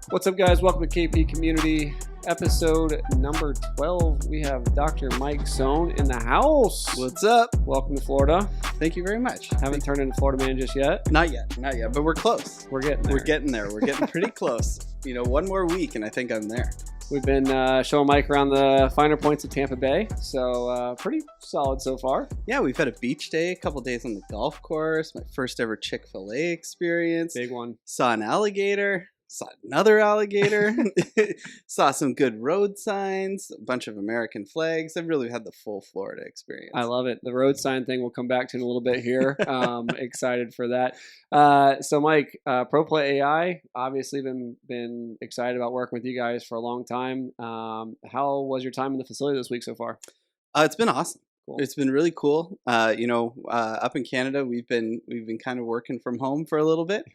What's up, guys? Welcome to KP Community episode number 12. We have Dr. Mike Sonne in the house. What's up? Welcome to Florida. Thank you very much. Haven't turned into Florida man just yet. Not yet, but we're close. We're getting there. We're getting pretty close. You know, one more week and I think I'm there. We've been showing Mike around the finer points of Tampa Bay, so pretty solid so far. Yeah, we've had a beach day, a couple days on the golf course, my first ever Chick-fil-A experience. Big one. Saw an alligator. Saw another alligator, saw some good road signs, a bunch of American flags. I've really had the full Florida experience. I love it. The road sign thing we'll come back to in a little bit here. Excited for that. So Mike, ProPlayAI, obviously been excited about working with you guys for a long time. How was your time in the facility this week so far? It's been awesome. Cool. It's been really cool. Up in Canada, we've been kind of working from home for a little bit.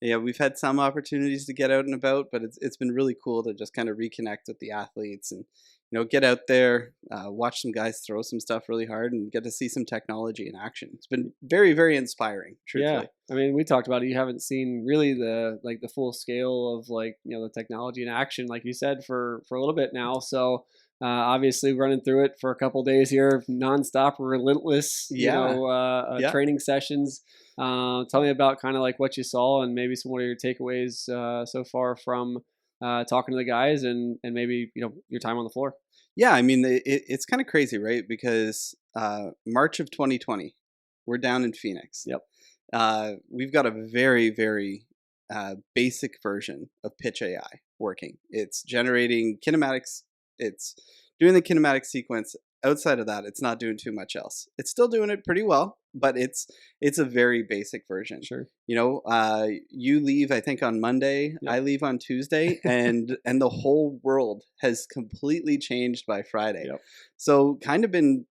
Yeah, we've had some opportunities to get out and about, but it's been really cool to just kind of reconnect with the athletes and, you know, get out there, watch some guys throw some stuff really hard and get to see some technology in action. It's been very, very inspiring, truthfully. Yeah, I mean, we talked about it. You haven't seen really the full scale of the technology in action, like you said, for a little bit now. So obviously running through it for a couple of days here, nonstop, relentless, training sessions. Tell me about kind of like what you saw and maybe some of your takeaways so far from talking to the guys and maybe, your time on the floor. Yeah, I mean, it's kind of crazy, right? Because March of 2020, we're down in Phoenix. Yep. We've got a very, very basic version of Pitch AI working. It's generating kinematics. It's doing the kinematic sequence. Outside of that, it's not doing too much else. It's still doing it pretty well, but it's a very basic version. Sure. You leave, I think, on Monday. Yep. I leave on Tuesday, and the whole world has completely changed by Friday. Yep. So kind of been,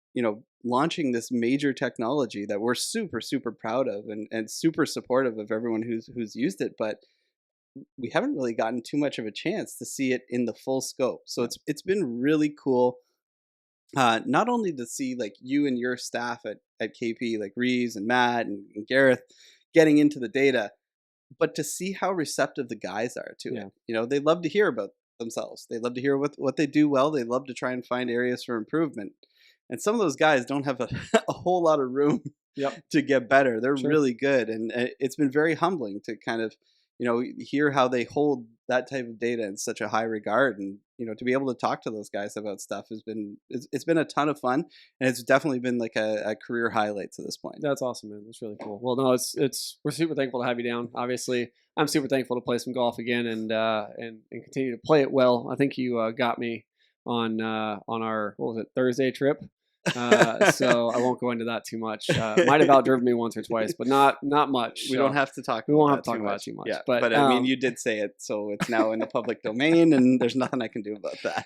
launching this major technology that we're super, super proud of and super supportive of everyone who's used it, but we haven't really gotten too much of a chance to see it in the full scope. So it's been really cool. Not only to see like you and your staff at KP, like Reeves and Matt and Gareth getting into the data, but to see how receptive the guys are to it. They love to hear about themselves. They love to hear what they do well. They love to try and find areas for improvement. And some of those guys don't have a whole lot of room to get better. They're really good. And it's been very humbling to kind of, hear how they hold that type of data in such a high regard. And, to be able to talk to those guys about stuff it's been a ton of fun. And it's definitely been like a career highlight to this point. That's awesome, man. That's really cool. Well, no, we're super thankful to have you down. Obviously, I'm super thankful to play some golf again and continue to play it well. I think you got me on our, what was it, Thursday trip. So I won't go into that too much. Might have outdriven me once or twice, but not much. We don't have to talk. We won't have to talk about it too much. Yeah, but I mean, you did say it, so it's now in the public domain, and there's nothing I can do about that.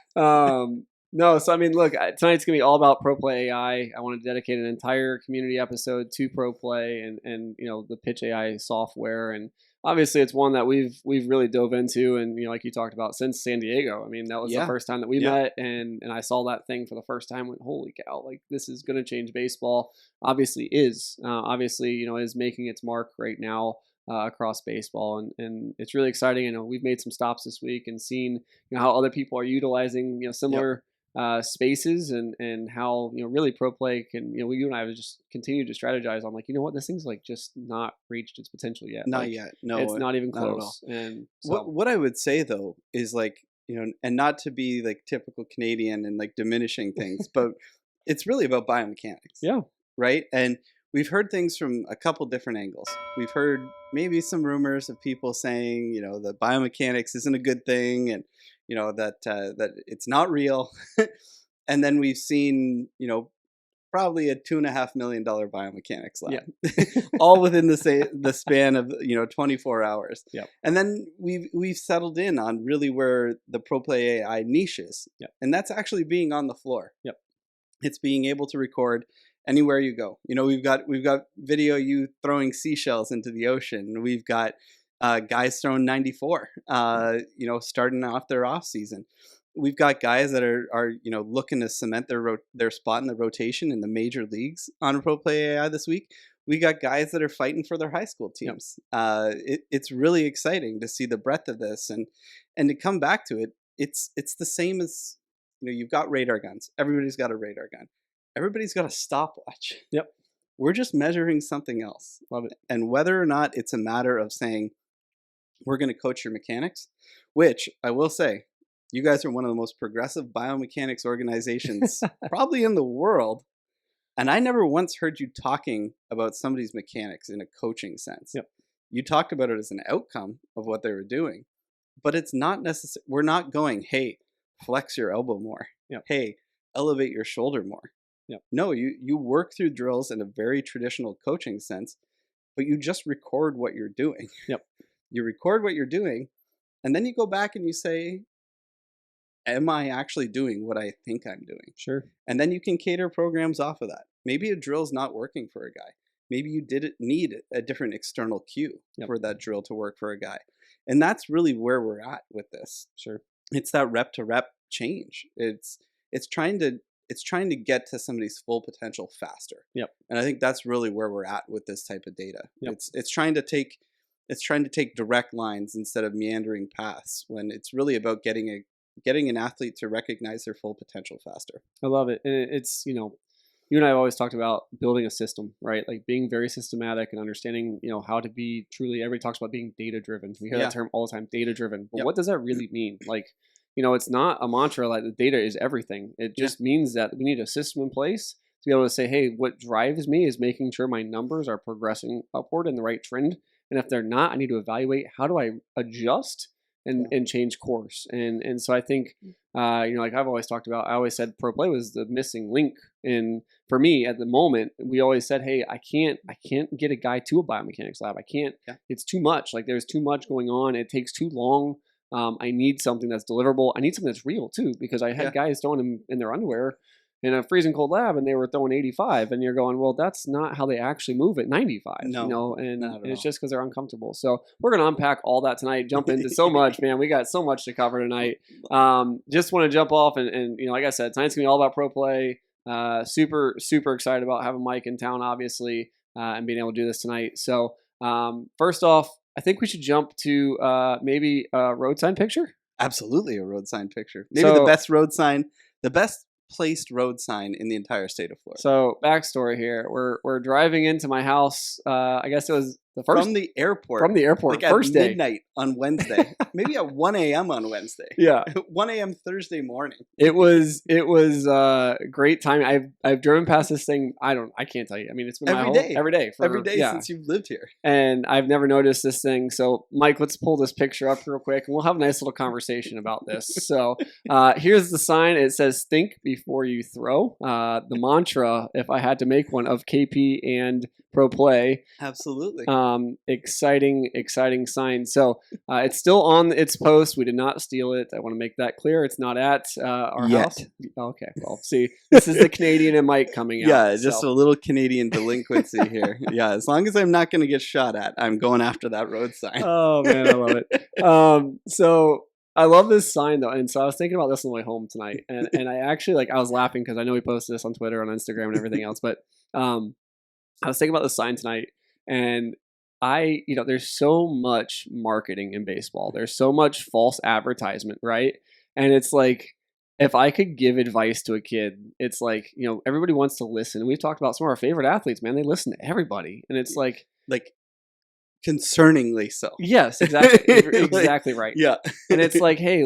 No, so I mean, look, tonight's gonna be all about ProPlayAI. I want to dedicate an entire community episode to ProPlay and the Pitch AI software, and obviously it's one that we've really dove into, and like you talked about, since San Diego. I mean, that was the first time that we met, and I saw that thing for the first time. Went, holy cow! Like, this is gonna change baseball. Obviously is making its mark right now. Across baseball, and it's really exciting. We've made some stops this week and seen how other people are utilizing similar spaces and how really ProPlay can you and I have just continued to strategize on what, this thing's like just not reached its potential yet. Not yet. No, it's not even not close. And so, what I would say though is and not to be like typical Canadian and like diminishing things, but it's really about biomechanics. Yeah. Right. And we've heard things from a couple different angles. We've heard maybe some rumors of people saying, that biomechanics isn't a good thing and, that it's not real. And then we've seen, probably a $2.5 million biomechanics lab, all within the span of 24 hours. Yep. And then we've settled in on really where the ProPlayAI niche is, and that's actually being on the floor. Yep. It's being able to record anywhere you go. We've got video you throwing seashells into the ocean. We've got guys throwing 94. Starting off their off season. We've got guys that are looking to cement their spot in the rotation in the major leagues on ProPlayAI this week. We got guys that are fighting for their high school Yep. teams. It's really exciting to see the breadth of this, and to come back to it. It's the same as, you've got radar guns. Everybody's got a radar gun. Everybody's got a stopwatch. Yep. We're just measuring something else. Love it. And whether or not it's a matter of saying, we're going to coach your mechanics, which I will say, you guys are one of the most progressive biomechanics organizations probably in the world. And I never once heard you talking about somebody's mechanics in a coaching sense. Yep. You talked about it as an outcome of what they were doing, but it's not necessary. We're not going, hey, flex your elbow more. Yep. Hey, elevate your shoulder more. Yep. No, you work through drills in a very traditional coaching sense, but you just record what you're doing. Yep. You record what you're doing, and then you go back and you say, am I actually doing what I think I'm doing? Sure. And then you can cater programs off of that. Maybe a drill's not working for a guy. Maybe you need a different external cue for that drill to work for a guy. And that's really where we're at with this. Sure. It's that rep to rep change. It's trying to get to somebody's full potential faster. Yep. And I think that's really where we're at with this type of data. Yep. It's trying to take direct lines instead of meandering paths, when it's really about getting an athlete to recognize their full potential faster. I love it. And it's, you and I have always talked about building a system, right? Like being very systematic and understanding, how to be truly, everybody talks about being data driven. We hear that term all the time, data driven. But what does that really mean? Like, it's not a mantra like the data is everything. It just means that we need a system in place to be able to say, hey, what drives me is making sure my numbers are progressing upward in the right trend. And if they're not, I need to evaluate how do I adjust and change course. And so I think, like I've always talked about, I always said ProPlay was the missing link. And for me at the moment, we always said, hey, I can't get a guy to a biomechanics lab. I can't, it's too much. Like there's too much going on. It takes too long. I need something that's deliverable. I need something that's real too, because I had guys throwing them in their underwear in a freezing cold lab and they were throwing 85, and you're going, well, that's not how they actually move at 95, and it's just because they're uncomfortable. So we're going to unpack all that tonight, jump into so much, man. We got so much to cover tonight. Just want to jump off and like I said, tonight's going to be all about ProPlay. Super, super excited about having Mike in town, obviously, and being able to do this tonight. So first off, I think we should jump to maybe a road sign picture. Absolutely, a road sign picture. Maybe the best road sign, the best placed road sign in the entire state of Florida. So backstory here: we're driving into my house. I guess it was the first from the airport. Like first at midnight on Wednesday, maybe at 1 a.m. on Wednesday. Yeah, 1 a.m. Thursday morning. It was great timing. I've driven past this thing. I can't tell you. I mean, it's been every day since you've lived here, and I've never noticed this thing. So, Mike, let's pull this picture up real quick, and we'll have a nice little conversation about this. So, here's the sign. It says "Think before you throw." The mantra, if I had to make one, of KP and ProPlay. Absolutely. Exciting sign. So it's still on its post. We did not steal it. I want to make that clear. It's not at our house. Okay. Well, see, this is the Canadian and Mike coming out. Yeah, just a little Canadian delinquency here. Yeah, as long as I'm not going to get shot at, I'm going after that road sign. Oh man, I love it. So I love this sign though, and so I was thinking about this on the way home tonight, and I actually I was laughing because I know we posted this on Twitter, on Instagram, and everything else, but I was thinking about the sign tonight, and there's so much marketing in baseball. There's so much false advertisement, right? And it's like, if I could give advice to a kid, it's like, everybody wants to listen. We've talked about some of our favorite athletes, man. They listen to everybody. And it's like concerningly so. Yes, exactly. Exactly right. Yeah. And it's like, hey,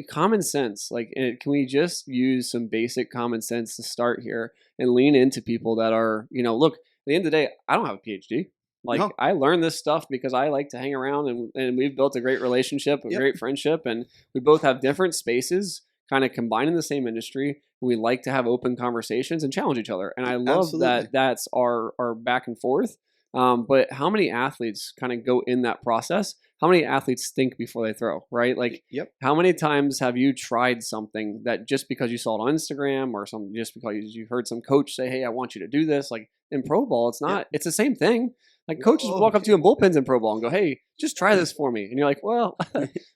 common sense, can we just use some basic common sense to start here and lean into people that are, look, at the end of the day, I don't have a PhD. No. I learned this stuff because I like to hang around, and we've built a great relationship, a great friendship, and we both have different spaces kind of combined in the same industry. And we like to have open conversations and challenge each other. And I love that that's our back and forth. But how many athletes kind of go in that process? How many athletes think before they throw, right? How many times have you tried something that just because you saw it on Instagram or just because you heard some coach say, hey, I want you to do this, in pro ball, it's not, it's the same thing. Coaches walk up to you in bullpens in pro ball and go, hey, just try this for me. And you're like, well,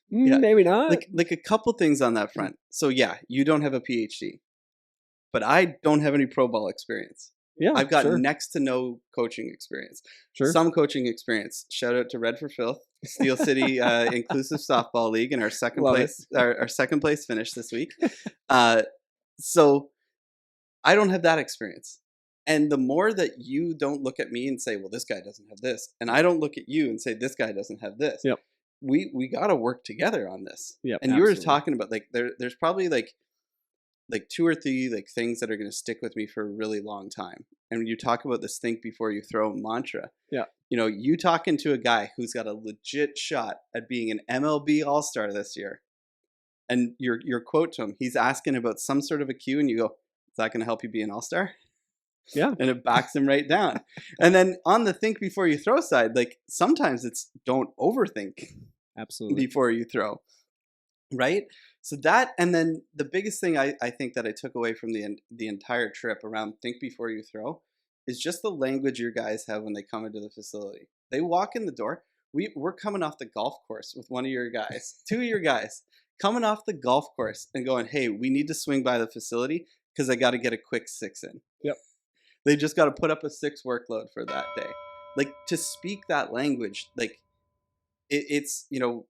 maybe not. A couple things on that front. So yeah, you don't have a PhD, but I don't have any pro ball experience. Yeah, I've got sure. next to no coaching experience. Sure. Some coaching experience. Shout out to Red for Filth, Steel City Inclusive Softball League, in our second Love place, our second place finish this week. So I don't have that experience. And the more that you don't look at me and say, well, this guy doesn't have this, and I don't look at you and say, this guy doesn't have this. Yep. We got to work together on this. Yep, and you were absolutely. talking about like there's probably like 2 or 3 like things that are going to stick with me for a really long time. And when you talk about this think before you throw mantra, Yeah. you know, you talking to a guy who's got a legit shot at being an MLB All-Star this year, and your quote to him, he's asking about some sort of a cue, and you go, is that going to help you be an All-Star? Yeah. And it backs him right down. And then on the think before you throw side, like sometimes it's don't overthink Absolutely. before you throw, right? So that, and then the biggest thing I think that I took away from the entire trip around think before you throw is just the language your guys have when they come into the facility. They walk in the door. We're coming off the golf course with one of your guys, 2 of your guys, coming off the golf course and going, hey, we need to swing by the facility because I got to get a quick 6 in. Yep. They just got to put up a 6 workload for that day. Like, to speak that language, like it's, you know,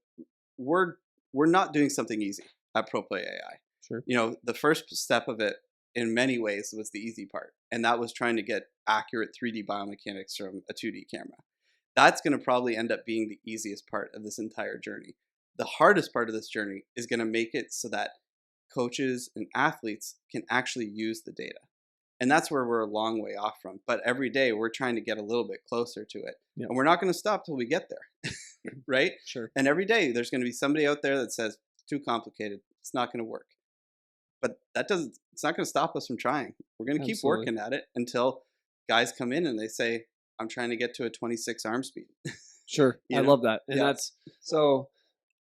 we're not doing something easy at ProPlayAI. Sure. You know, the first step of it in many ways was the easy part. And that was trying to get accurate 3D biomechanics from a 2D camera. That's going to probably end up being the easiest part of this entire journey. The hardest part of this journey is going to make it so that coaches and athletes can actually use the data. And that's where we're a long way off from. But every day we're trying to get a little bit closer to it. Yep. And we're not going to stop till we get there. Right? Sure. And every day there's going to be somebody out there that says, it's too complicated. It's not going to work. But it's not going to stop us from trying. We're going to keep working at it until guys come in and they say, I'm trying to get to a 26 arm speed. Sure. I love that. And that's, so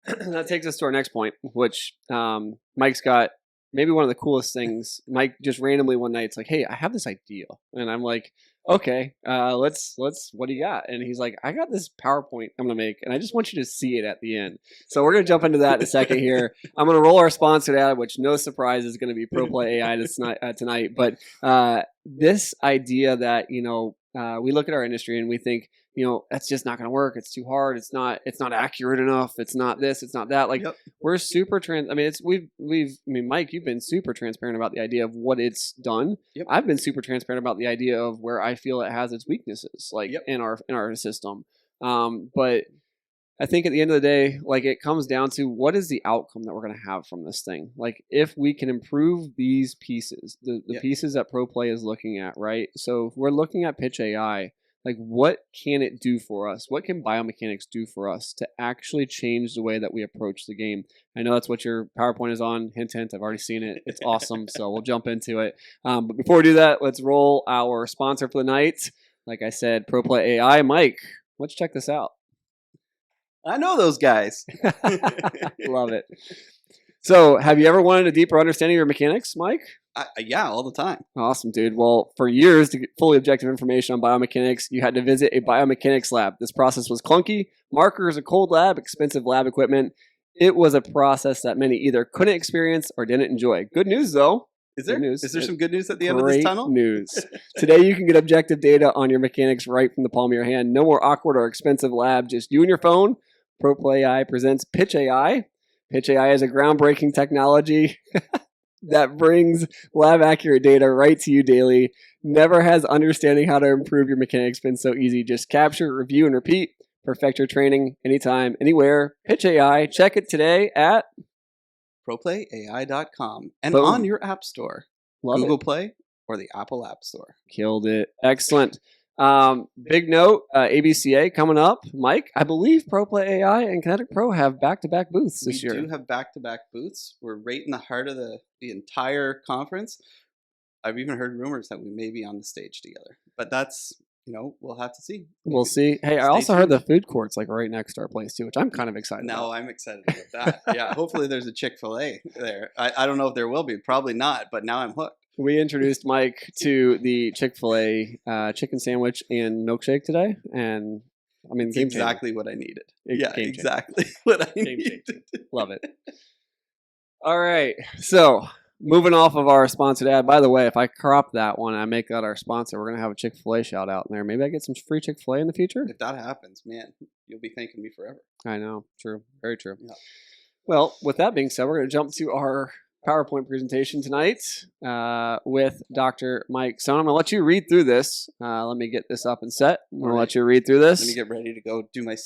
that takes us to our next point, which Mike's got maybe one of the coolest things. Mike just randomly one night, it's like, hey, I have this idea. And I'm like, okay, let's, what do you got? And he's like, I got this PowerPoint I'm going to make, and I just want you to see it at the end. So we're going to jump into that in a second here. I'm going to roll our sponsor ad, which no surprise is going to be ProPlayAI tonight. But this idea that, you know, we look at our industry and we think, you know, that's just not going to work. It's too hard. It's not accurate enough. It's not this. It's not that. Like, we're super Mike, you've been super transparent about the idea of what it's done. Yep. I've been super transparent about the idea of where I feel it has its weaknesses, like in our system. But I think at the end of the day, like, it comes down to what is the outcome that we're going to have from this thing. Like, if we can improve these pieces, the pieces that ProPlay is looking at, right? So if we're looking at Pitch AI, like, what can it do for us? What can biomechanics do for us to actually change the way that we approach the game? I know that's what your PowerPoint is on. Hint, hint. I've already seen it. It's awesome. So we'll jump into it. But before we do that, let's roll our sponsor for the night. Like I said, ProPlayAI. Mike, let's check this out. I know those guys. Love it. So, have you ever wanted a deeper understanding of your mechanics, Mike? Yeah, all the time. Awesome, dude. Well, for years, to get fully objective information on biomechanics, you had to visit a biomechanics lab. This process was clunky, markers, a cold lab, expensive lab equipment. It was a process that many either couldn't experience or didn't enjoy. Good news, though. Is there? News. Is there some good news at the end of this tunnel? Great news. Today, you can get objective data on your mechanics right from the palm of your hand. No more awkward or expensive lab, just you and your phone. ProPlayAI presents Pitch AI. Pitch AI is a groundbreaking technology that brings lab accurate data right to you daily. Never has understanding how to improve your mechanics been so easy. Just capture, review, and repeat. Perfect your training anytime, anywhere. Pitch AI. Check it today at ProPlayAI.com and Boom. on your app store, Love Google it. Play or the Apple App Store. Killed it. Excellent. Big note, ABCA coming up. Mike, I believe ProPlayAI and KineticPro have back-to-back booths this year. We do have back-to-back booths. We're right in the heart of the entire conference. I've even heard rumors that we may be on the stage together. But that's, you know, we'll have to see. We'll see. Hey, I also heard the food court's like right next to our place too, which I'm kind of excited about. No, I'm excited about that. Yeah, hopefully there's a Chick-fil-A there. I don't know if there will be. Probably not, but now I'm hooked. We introduced Mike to the Chick-fil-A chicken sandwich and milkshake today, and I mean, it's exactly what I needed. Exactly what I needed. Love it. All right, so moving off of our sponsored ad. By the way, if I crop that one and I make that our sponsor, we're gonna have a Chick-fil-A shout out in there. Maybe I get some free Chick-fil-A in the future. If that happens, man, you'll be thanking me forever. I know. True. Very true. Yeah. Well, with that being said, we're gonna jump to our PowerPoint presentation tonight with Dr. Mike Sonne. I'm going to let you read through this. Let me get this up and set. I'm going to let you read through this. Let me get ready to go do my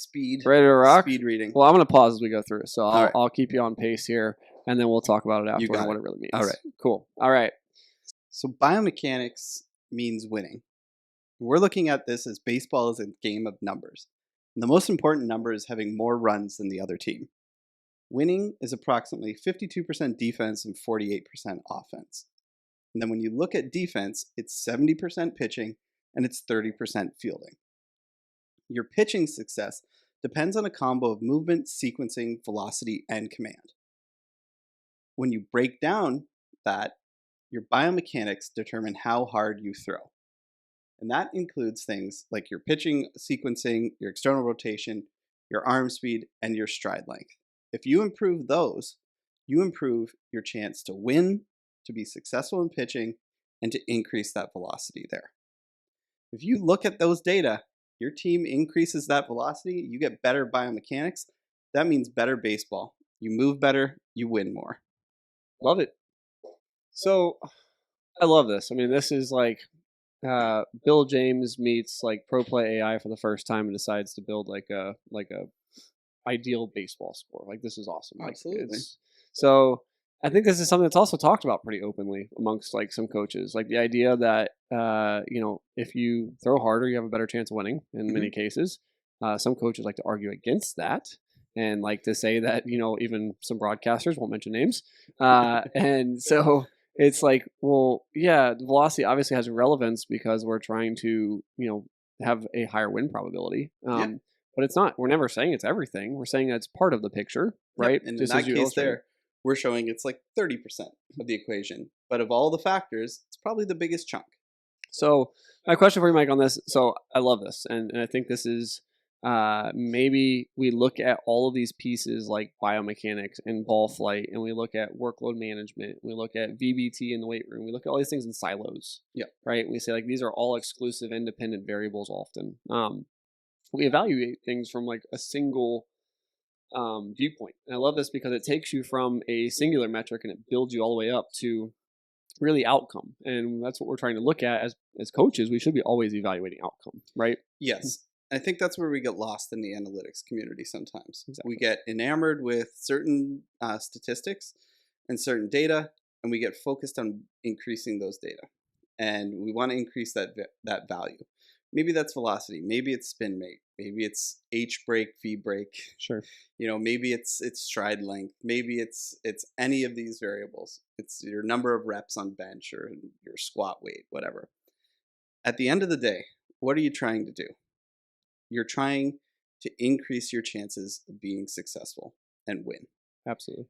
Ready to rock? Speed reading. Well, I'm going to pause as we go through. So I'll keep you on pace here, and then we'll talk about it afterward and what it really means. All right. Cool. All right. So biomechanics means winning. We're looking at this as baseball is a game of numbers. And the most important number is having more runs than the other team. Winning is approximately 52% defense and 48% offense. And then when you look at defense, it's 70% pitching and it's 30% fielding. Your pitching success depends on a combo of movement, sequencing, velocity, and command. When you break down that, your biomechanics determine how hard you throw. And that includes things like your pitching sequencing, your external rotation, your arm speed, and your stride length. If you improve those, you improve your chance to win, to be successful in pitching, and to increase that velocity there. If you look at those data, your team increases that velocity, you get better biomechanics, that means better baseball. You move better, you win more. Love it. So I love this. I mean, this is like Bill James meets like ProPlayAI for the first time and decides to build like a ideal baseball score. Like, this is awesome. Absolutely. So I think this is something that's also talked about pretty openly amongst like some coaches, like the idea that if you throw harder, you have a better chance of winning in many cases. Some coaches like to argue against that and like to say that even some broadcasters, won't mention names, and so it's like, well, yeah, the velocity obviously has relevance because we're trying to have a higher win probability. But it's not. We're never saying it's everything. We're saying it's part of the picture, right? Yep. And just in that case there, we're showing it's like 30% of the equation. But of all the factors, it's probably the biggest chunk. So my question for you, Mike, on this. So I love this. And I think this is maybe we look at all of these pieces like biomechanics and ball flight, and we look at workload management. We look at VBT in the weight room. We look at all these things in silos. Yeah. Right. We say like these are all exclusive, independent variables often. We evaluate things from like a single viewpoint. And I love this because it takes you from a singular metric and it builds you all the way up to really outcome. And that's what we're trying to look at as coaches. We should be always evaluating outcome, right? Yes. I think that's where we get lost in the analytics community sometimes. Exactly. We get enamored with certain statistics and certain data, and we get focused on increasing those data. And we want to increase that value. Maybe that's velocity. Maybe it's spin rate. Maybe it's H break, V break. Sure. Maybe it's stride length. Maybe it's any of these variables. It's your number of reps on bench or your squat weight, whatever. At the end of the day, what are you trying to do? You're trying to increase your chances of being successful and win. Absolutely.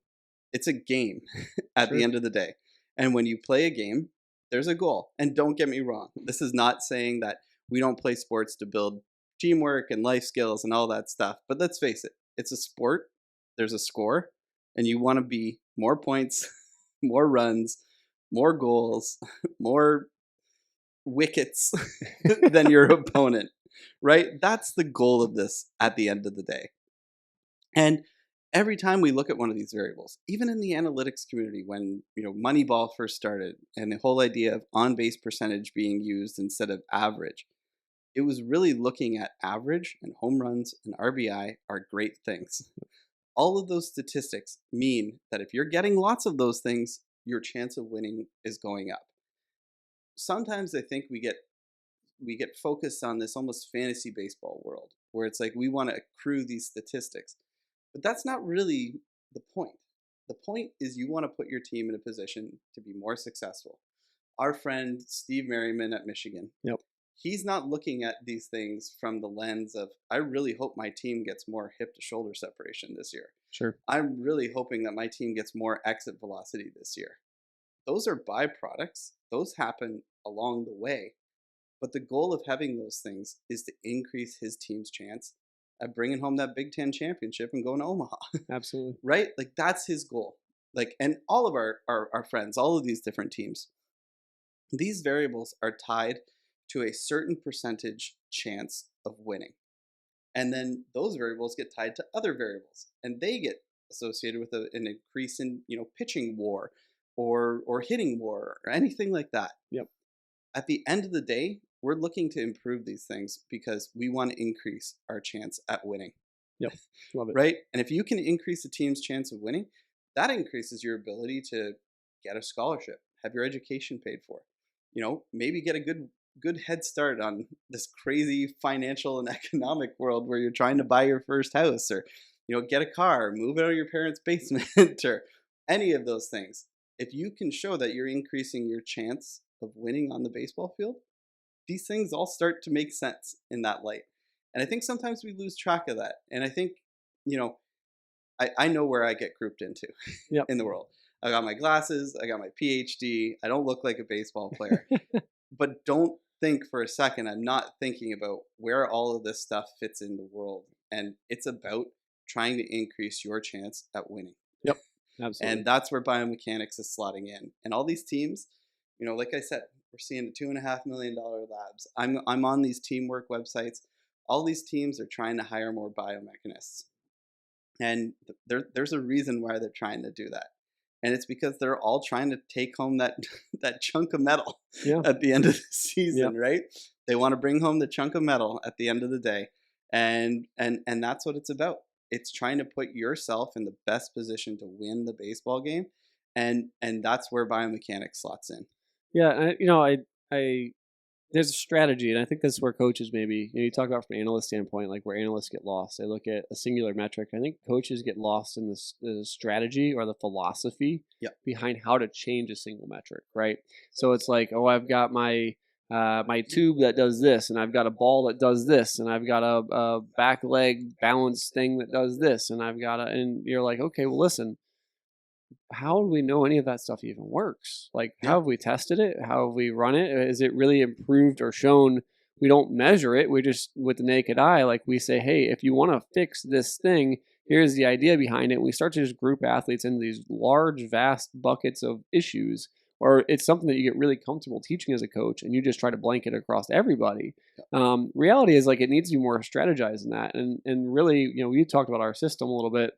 It's a game at the end of the day. And when you play a game, there's a goal. And don't get me wrong. This is not saying that we don't play sports to build teamwork and life skills and all that stuff. But let's face it, it's a sport. There's a score. And you want to be more points, more runs, more goals, more wickets than your opponent, right? That's the goal of this at the end of the day. And every time we look at one of these variables, even in the analytics community, when Moneyball first started and the whole idea of on-base percentage being used instead of average, it was really looking at average, and home runs and RBI are great things. All of those statistics mean that if you're getting lots of those things, your chance of winning is going up. Sometimes I think we get focused on this almost fantasy baseball world where it's like we want to accrue these statistics. But that's not really the point. The point is you want to put your team in a position to be more successful. Our friend Steve Merriman at Michigan, he's not looking at these things from the lens of, I really hope my team gets more hip to shoulder separation this year. Sure. I'm really hoping that my team gets more exit velocity this year. Those are byproducts. Those happen along the way. But the goal of having those things is to increase his team's chance at bringing home that Big Ten championship and going to Omaha. Absolutely. Right? Like, that's his goal. Like, and all of our friends, all of these different teams, these variables are tied to a certain percentage chance of winning. And then those variables get tied to other variables, and they get associated with an increase in, pitching war or hitting war or anything like that. Yep. At the end of the day, we're looking to improve these things because we want to increase our chance at winning. Yep. Love it. Right? And if you can increase the team's chance of winning, that increases your ability to get a scholarship, have your education paid for. Maybe get a good head start on this crazy financial and economic world where you're trying to buy your first house, or get a car, move out of your parents' basement, or any of those things. If you can show that you're increasing your chance of winning on the baseball field, these things all start to make sense in that light. And I think sometimes we lose track of that. And I think, I know where I get grouped into Yep. in the world. I got my glasses, I got my PhD, I don't look like a baseball player. But don't think for a second I'm not thinking about where all of this stuff fits in the world. And it's about trying to increase your chance at winning. Yep, absolutely. And that's where biomechanics is slotting in. And all these teams, like I said, we're seeing $2.5 million labs. I'm on these teamwork websites. All these teams are trying to hire more biomechanists. And there's a reason why they're trying to do that. And it's because they're all trying to take home that chunk of metal at the end of the season, right? They want to bring home the chunk of metal at the end of the day. And that's what it's about. It's trying to put yourself in the best position to win the baseball game. And that's where biomechanics slots in. Yeah, I there's a strategy, and I think this is where coaches maybe, you talk about from an analyst standpoint, like where analysts get lost. They look at a singular metric. I think coaches get lost in the strategy or the philosophy behind how to change a single metric, right? So it's like, oh, I've got my tube that does this, and I've got a ball that does this, and I've got a back leg balance thing that does this, and and you're like, okay, well, listen, how do we know any of that stuff even works? Like, how have we tested it? How have we run it? Is it really improved or shown? We don't measure it. We just, with the naked eye, like we say, hey, if you want to fix this thing, here's the idea behind it. And we start to just group athletes into these large, vast buckets of issues, or it's something that you get really comfortable teaching as a coach, and you just try to blanket across everybody. Reality is, like, it needs to be more strategized than that. And really, we talked about our system a little bit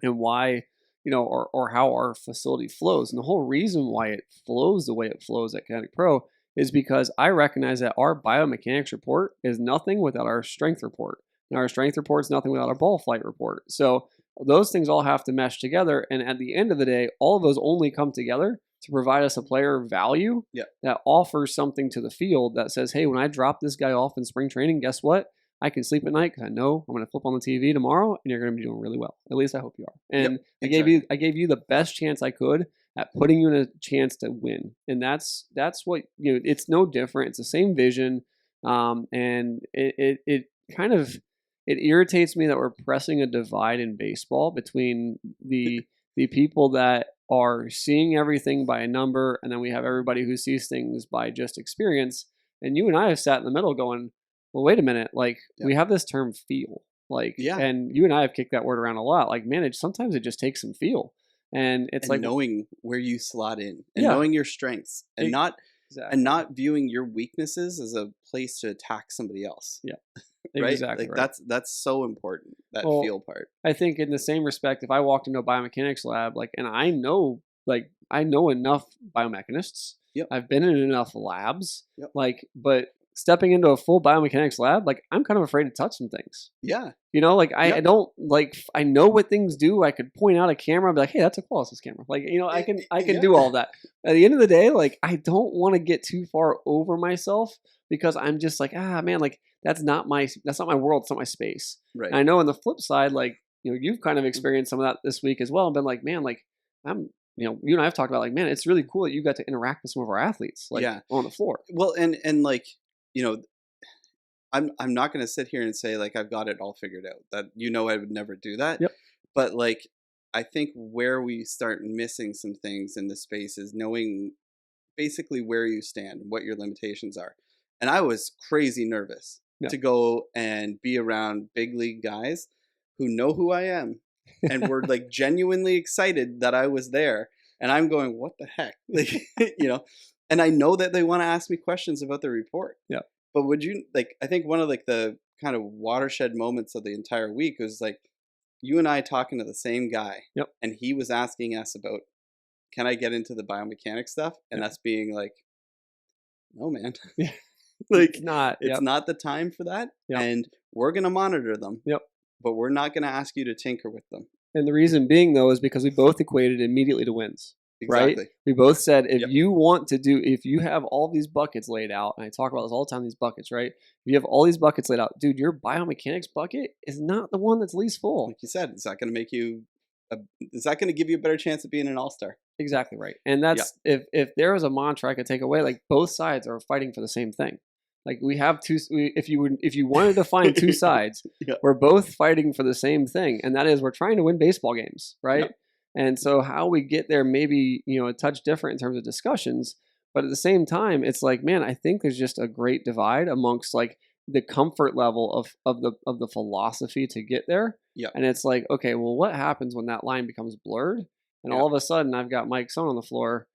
and why, or how our facility flows. And the whole reason why it flows the way it flows at KineticPro is because I recognize that our biomechanics report is nothing without our strength report. And our strength report is nothing without our ball flight report. So those things all have to mesh together. And at the end of the day, all of those only come together to provide us a player value that offers something to the field that says, hey, when I drop this guy off in spring training, guess what? I can sleep at night because I know I'm going to flip on the TV tomorrow and you're going to be doing really well. At least I hope you are. And I gave you the best chance I could at putting you in a chance to win. And that's what, it's no different. It's the same vision. And it kind of, it irritates me that we're pressing a divide in baseball between the people that are seeing everything by a number, and then we have everybody who sees things by just experience. And you and I have sat in the middle going, well, wait a minute, like we have this term feel, like, and you and I have kicked that word around a lot. Like, man, sometimes it just takes some feel, and it's like knowing where you slot in and knowing your strengths, and not viewing your weaknesses as a place to attack somebody else. Yeah, right. Exactly. Like that's so important. That feel part. I think in the same respect, if I walked into a biomechanics lab, like, and I know enough biomechanists. I've been in enough labs, like, but stepping into a full biomechanics lab, like, I'm kind of afraid to touch some things. Like I don't, like, I know what things do. I could point out a camera and be like, hey, that's a Qualis camera. Like, I can do all that. At the end of the day, like, I don't want to get too far over myself because I'm just like, man, like, that's not my world. It's not my space. Right. And I know on the flip side, like, you've kind of experienced some of that this week as well, and been like, man, like, you and I have talked about, like, man, it's really cool that you got to interact with some of our athletes, like, on the floor. Well, and like, I'm not going to sit here and say, like, I've got it all figured out. That, I would never do that. But, like, I think where we start missing some things in the space is knowing basically where you stand and what your limitations are. And I was crazy nervous to go and be around big league guys who know who I am and were like genuinely excited that I was there. And I'm going, what the heck? Like, you know, and I know that they want to ask me questions about the report. Yeah. But would you like, I think one of like the kind of watershed moments of the entire week was like you and I talking to the same guy. Yep. And he was asking us about, can I get into the biomechanics stuff? And us being like, no, man. Yeah. Like, It's not. it's Yep. not the time for that. Yep. And we're going to monitor them. Yep. But we're not going to ask you to tinker with them. And the reason being, though, is because we both equated immediately to wins. Exactly. Right? We both said if Yep. if you have all these buckets laid out, and I talk about this all the time, these buckets, right? If you have all these buckets laid out, dude, your biomechanics bucket is not the one that's least full. Like you said, is that going to make you, is that going to give you a better chance of being an all-star? Exactly right. And that's, if there was a mantra I could take away, like both sides are fighting for the same thing. Like we have if you wanted to find two sides, we're both fighting for the same thing. And that is we're trying to win baseball games, right? Yep. And so how we get there maybe, a touch different in terms of discussions, but at the same time, it's like, man, I think there's just a great divide amongst like the comfort level of the philosophy to get there. Yeah. And it's like, okay, well, what happens when that line becomes blurred? And all of a sudden I've got Mike Sonne on the floor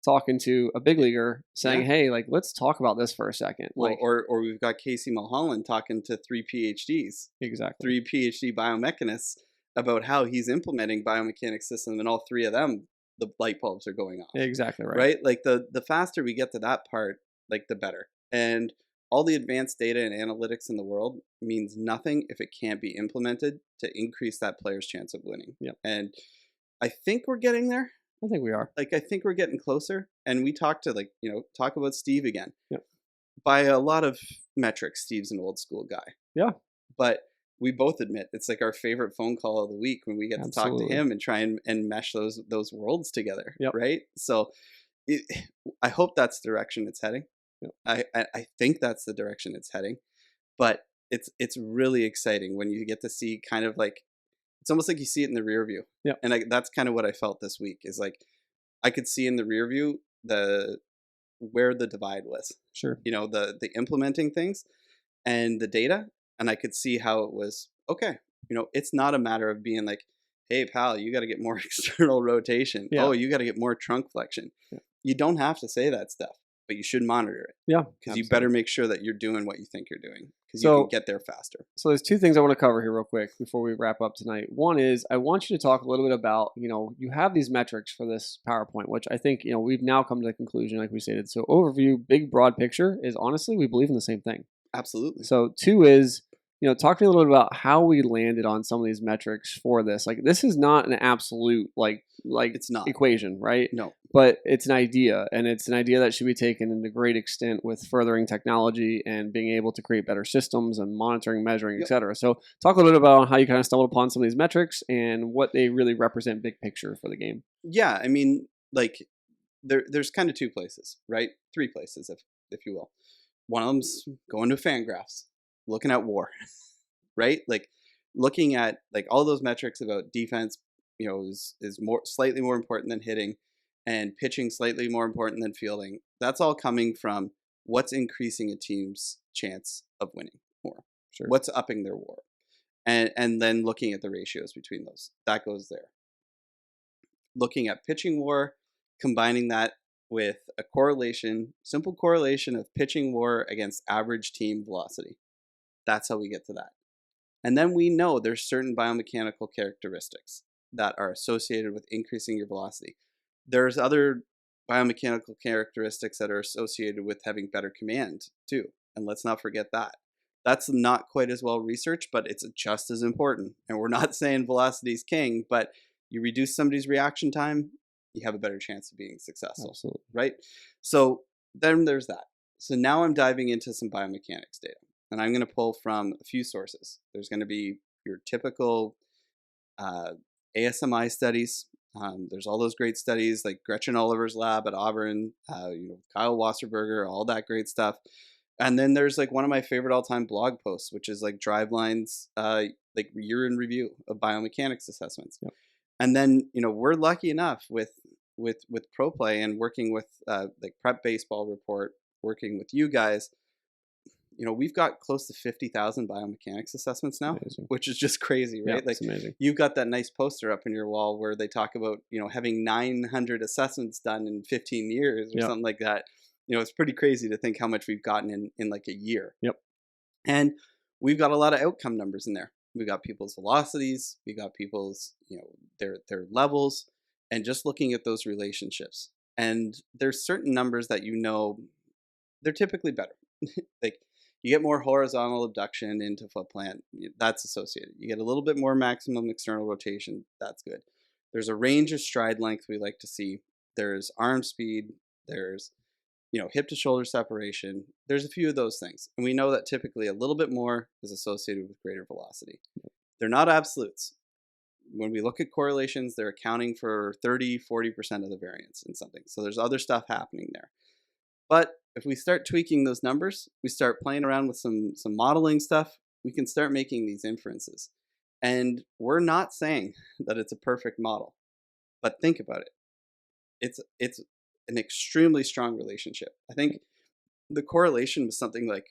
talking to a big leaguer saying, hey, like, let's talk about this for a second. Well, like, or we've got Casey Mulholland talking to 3 PhDs. Exactly. 3 PhD biomechanists about how he's implementing biomechanics system, and all 3 of them, the light bulbs are going off. Exactly right. Right? Like the faster we get to that part, like the better. And all the advanced data and analytics in the world means nothing if it can't be implemented to increase that player's chance of winning. Yep. And I think we're getting there. I think we are. Like, I think we're getting closer. And we talked to talk about Steve again. Yep. By a lot of metrics, Steve's an old school guy. Yeah. But we both admit it's like our favorite phone call of the week when we get to talk to him and try and mesh those worlds together. Yep. Right. So I hope that's the direction it's heading. Yep. I think that's the direction it's heading. But it's really exciting when you get to see kind of like, it's almost like you see it in the rear view. Yeah. And that's kind of what I felt this week is like, I could see in the rear view where the divide was. Sure. The implementing things and the data. And I could see how it was, okay, it's not a matter of being like, hey, pal, you got to get more external rotation. Yeah. Oh, you got to get more trunk flexion. Yeah. You don't have to say that stuff, but you should monitor it. Yeah. Because you better make sure that you're doing what you think you're doing, because you can get there faster. So there's 2 things I want to cover here real quick before we wrap up tonight. One is I want you to talk a little bit about, you have these metrics for this PowerPoint, which I think, we've now come to the conclusion, like we stated. So overview, big, broad picture is honestly, we believe in the same thing. Absolutely. So 2 is, talk to me a little bit about how we landed on some of these metrics for this. Like, this is not an absolute, like it's not equation, right? No. But it's an idea, and it's an idea that should be taken into great extent with furthering technology and being able to create better systems and monitoring, measuring, et cetera. So talk a little bit about how you kind of stumbled upon some of these metrics and what they really represent big picture for the game. Yeah, I mean, like, there's kind of 2 places, right? 3 places, if you will. One of them's going to Fangraphs, looking at WAR, right? Like, looking at like all those metrics about defense, is slightly more important than hitting, and pitching slightly more important than fielding. That's all coming from what's increasing a team's chance of winning more. Sure. What's upping their WAR, and then looking at the ratios between those. That goes there. Looking at pitching WAR, combining that with a simple correlation of pitching WAR against average team velocity. That's how we get to that. And then we know there's certain biomechanical characteristics that are associated with increasing your velocity. There's other biomechanical characteristics that are associated with having better command too. And let's not forget that. That's not quite as well researched, but it's just as important. And we're not saying velocity is king, but you reduce somebody's reaction time, you have a better chance of being successful. Absolutely. Right? So then there's that. So now I'm diving into some biomechanics data. And I'm going to pull from a few sources. There's going to be your typical ASMI studies. There's all those great studies like Gretchen Oliver's lab at Auburn, Kyle Wasserberger, all that great stuff. And then there's like one of my favorite all-time blog posts, which is like Driveline's like year in review of biomechanics assessments. Yep. And then we're lucky enough with ProPlay and working with like Prep Baseball Report, working with you guys. we've got close to 50,000 biomechanics assessments now, Amazing. which is just crazy, right? Yeah, it's amazing. You've got that nice poster up in your wall where they talk about, having 900 assessments done in 15 years or Yep. something like that. It's pretty crazy to think how much we've gotten in like a year. Yep. And we've got a lot of outcome numbers in there. We got people's velocities, we got people's, their levels, and just looking at those relationships. And there's certain numbers that they're typically better. Like you get more horizontal abduction into foot plant, that's associated. You get a little bit more maximum external rotation, that's good. There's a range of stride length we like to see. There's arm speed, there's hip to shoulder separation. There's a few of those things. And we know that typically a little bit more is associated with greater velocity. They're not absolutes. When we look at correlations, they're accounting for 30, 40% of the variance in something. So there's other stuff happening there. But if we start tweaking those numbers, we start playing around with some modeling stuff, we can start making these inferences. And we're not saying that it's a perfect model, but think about it. It's an extremely strong relationship. I think the correlation was something like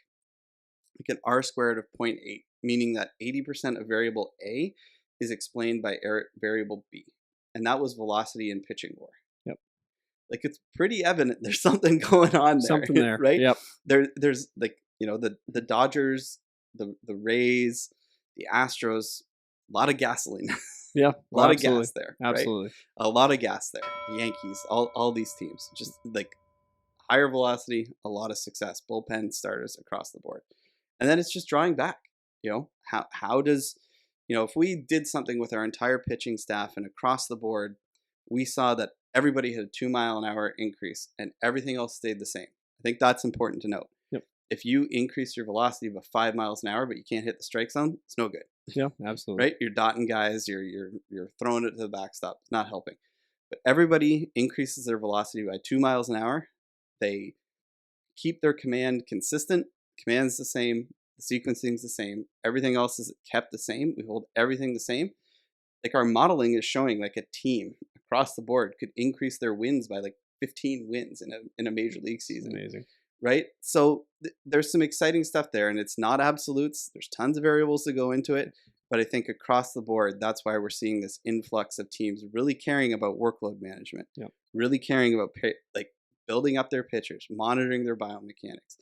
an R squared of 0.8, meaning that 80% of variable A is explained by variable B. And that was velocity and pitching war. Yep. Like it's pretty evident there's something going on there. Something there. Right? Yep. There's like, the Dodgers, the Rays, the Astros, a lot of gasoline. Yeah. A lot absolutely. of gas there. Absolutely. Right? A lot of gas there. The Yankees, all these teams, just like higher velocity, a lot of success, bullpen starters across the board. And then it's just drawing back. How does, if we did something with our entire pitching staff and across the board, we saw that everybody had a 2 mile an hour increase and everything else stayed the same. I think that's important to note. Yep. If you increase your velocity by 5 miles an hour, but you can't hit the strike zone, it's no good. Yeah, absolutely. Right? You're dotting guys, you're throwing it to the backstop. It's not helping. But everybody increases their velocity by 2 miles an hour. They keep their command consistent. Command's the same. The sequencing's the same. Everything else is kept the same. We hold everything the same. Like our modeling is showing like a team across the board could increase their wins by like 15 wins in a major league season. Amazing. Right? So there's some exciting stuff there, and it's not absolutes. There's tons of variables that go into it, but I think across the board, that's why we're seeing this influx of teams really caring about workload management, really caring about building up their pitchers, monitoring their biomechanics,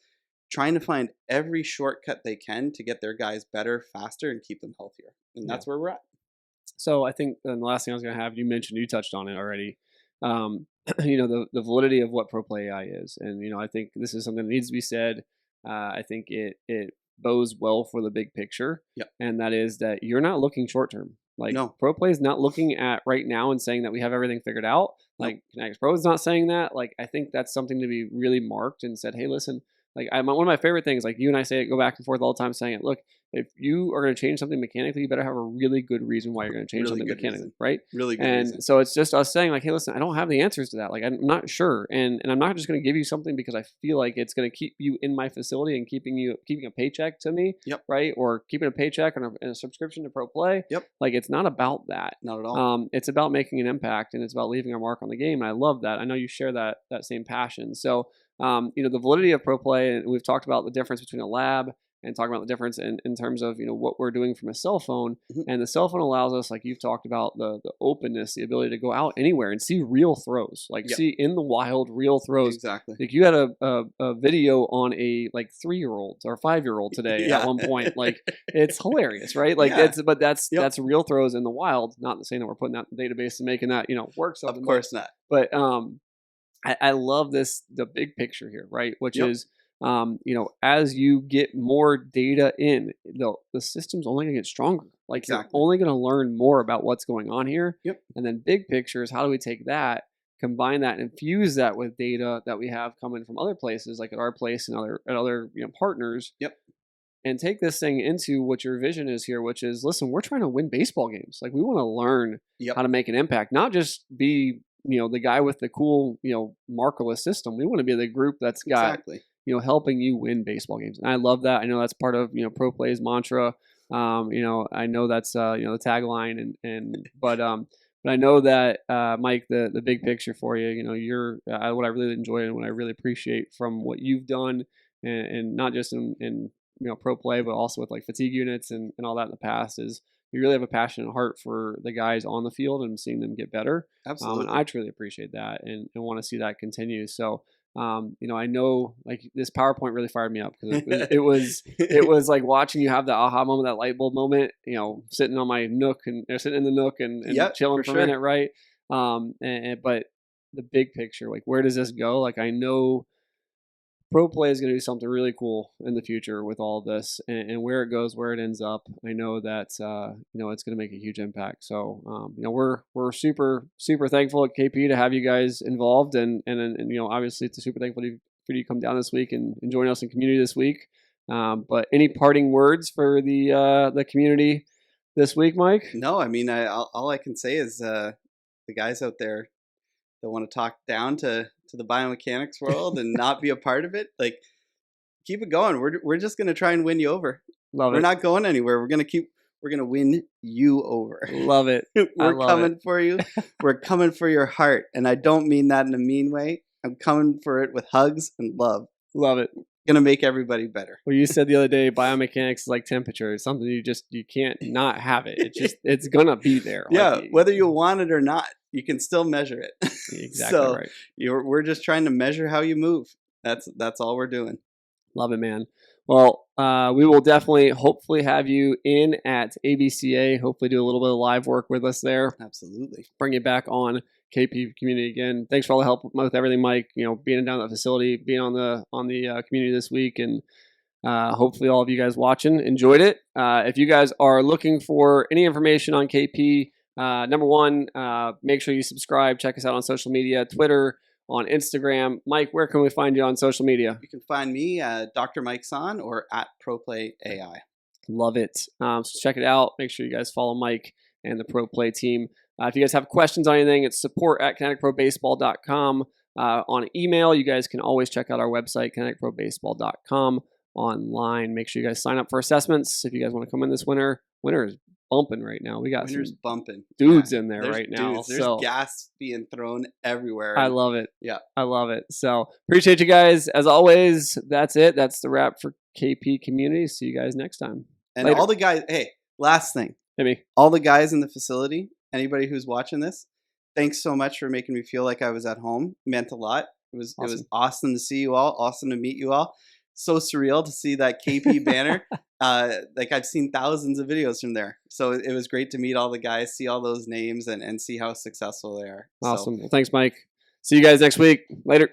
trying to find every shortcut they can to get their guys better, faster, and keep them healthier. And that's where we're at. So I think the last thing I was going to have, you touched on it already. The validity of what ProPlayAI is, and I think this is something that needs to be said. I think it bodes well for the big picture, and that is that you're not looking short term. Like ProPlay is not looking at right now and saying that we have everything figured out. Like KineticPro is not saying that. Like I think that's something to be really marked and said, hey, listen. Like one of my favorite things, like you and I say it, go back and forth all the time saying it, look, if you are going to change something mechanically, you better have a really good reason why you're going to change something mechanically, right? Really good and reason. So it's just us saying like, hey, listen, I don't have the answers to that. Like, I'm not sure. And I'm not just going to give you something because I feel like it's going to keep you in my facility and keeping a paycheck to me, right? Or keeping a paycheck and a subscription to ProPlay. Like, it's not about that. Not at all. It's about making an impact, and it's about leaving a mark on the game. And I love that. I know you share that same passion. So, the validity of ProPlay, and we've talked about the difference between a lab and talking about the difference in terms of what we're doing from a cell phone. And the cell phone allows us, like you've talked about, the openness, the ability to go out anywhere and see real throws, like see in the wild real throws. Exactly. Like you had a video on a 3-year-old or 5-year-old today at one point. Like it's hilarious, right? Like that's real throws in the wild. Not saying that we're putting that in the database and making that work something. Of course not. But I love the big picture here, right? Which is, as you get more data in, the system's only going to get stronger. Like you're only going to learn more about what's going on here. And then big picture is how do we take that, combine that, and infuse that with data that we have coming from other places, like at our place and other partners. And take this thing into what your vision is here, which is, listen, we're trying to win baseball games. Like we want to learn how to make an impact, not just be the guy with the cool, markerless system. We want to be the group that's got, helping you win baseball games. And I love that. I know that's part of, ProPlay's mantra. I know that's, the tagline but I know that, Mike, the big picture for you, you're, what I really enjoy and what I really appreciate from what you've done, and not just in pro play, but also with like fatigue units and all that in the past, is you really have a passion and heart for the guys on the field and seeing them get better. Absolutely. And I truly appreciate that and want to see that continue. So, I know like this PowerPoint really fired me up because it was like watching you have the aha moment, that light bulb moment, sitting on my nook and sitting in the nook and Yep, chilling for sure. a minute. Right. But the big picture, like where does this go? Like I know Pro Play is going to do something really cool in the future with all of this, and where it goes, where it ends up. I know that it's going to make a huge impact. So we're super thankful at KP to have you guys involved, and obviously it's super thankful for you to come down this week and join us in community this week. But any parting words for the community this week, Mike? No, I mean, all I can say is the guys out there that want to talk down to the biomechanics world and not be a part of it, like, keep it going. We're just gonna try and win you over. We're not going anywhere. We're gonna win you over. Love it. We're coming for you. We're coming for your heart, and I don't mean that in a mean way. I'm coming for it with hugs and love. Love it. Gonna make everybody better. Well, you said the other day, biomechanics is like temperature. It's something you can't not have it. It's gonna be there. Yeah, like, whether you want it or not, you can still measure it. Exactly so right. We're just trying to measure how you move. That's all we're doing. Love it, man. Well, we will definitely, hopefully, have you in at ABCA. Hopefully, do a little bit of live work with us there. Absolutely. Bring it back on KP community again. Thanks for all the help with everything, Mike. Being down at the facility, being on the community this week, and hopefully all of you guys watching enjoyed it. If you guys are looking for any information on KP, number one, make sure you subscribe. Check us out on social media, Twitter, on Instagram. Mike, where can we find you on social media? You can find me Dr. Mike Sonne or at ProPlayAI. Love it. So check it out. Make sure you guys follow Mike and the Pro Play team. If you guys have questions on anything, it's support@KineticProBaseball.com. On email, you guys can always check out our website, KineticProBaseball.com. Online, make sure you guys sign up for assessments if you guys want to come in this winter. Winter is bumping right now. We got Winter's bumping. Dudes in there right now. There's gas being thrown everywhere. I love it. Yeah. I love it. So appreciate you guys. As always, that's it. That's the wrap for KP Community. See you guys next time. And Later. all the guys, hey, last thing. Hit me. All the guys in the facility, anybody who's watching this, thanks so much for making me feel like I was at home. It meant a lot. It was awesome to see you all. Awesome to meet you all. So surreal to see that KP banner. Like I've seen thousands of videos from there. So it was great to meet all the guys, see all those names, and see how successful they are. Awesome. Well, thanks, Mike. See you guys next week. Later.